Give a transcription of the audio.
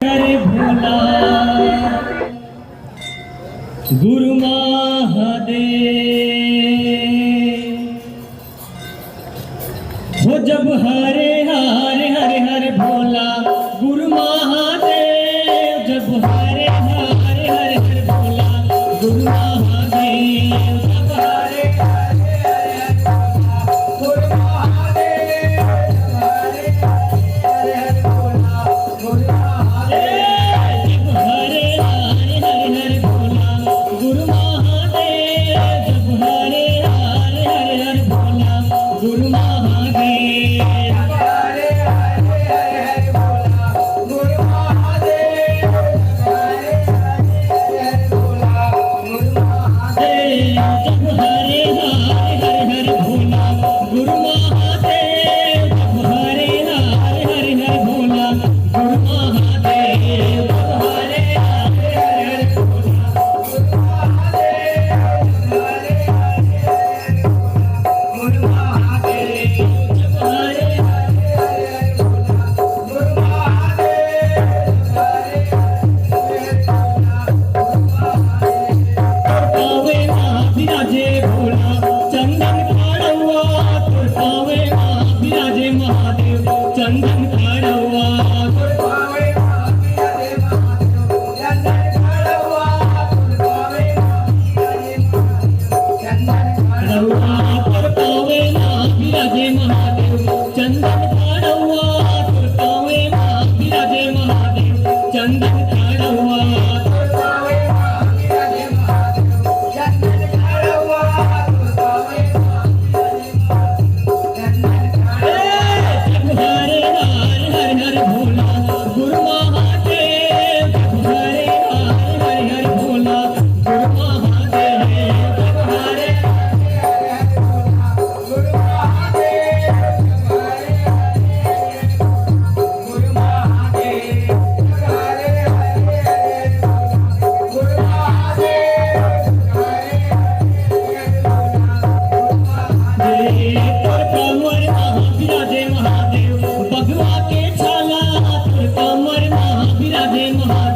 हरे भोला गुरु महादेव हो जब हरे हरे हरे हरे भोला गुरु महादेव जब हरे हरे हरे हरे भोला गुरु महादेव जब हरे हरे हरे गुरु महादेव हरे हरे हरे भोला गुरु चंदन काढवा तुळपावे महादेव चंदन काढवा तुळपावे चंदन काढवा तुळपावे महादेव चंदन काढवा तुळपावे महादेव चंदन काढवा तुळपावे महादेव चंदन काढवा तुळपावे महादेव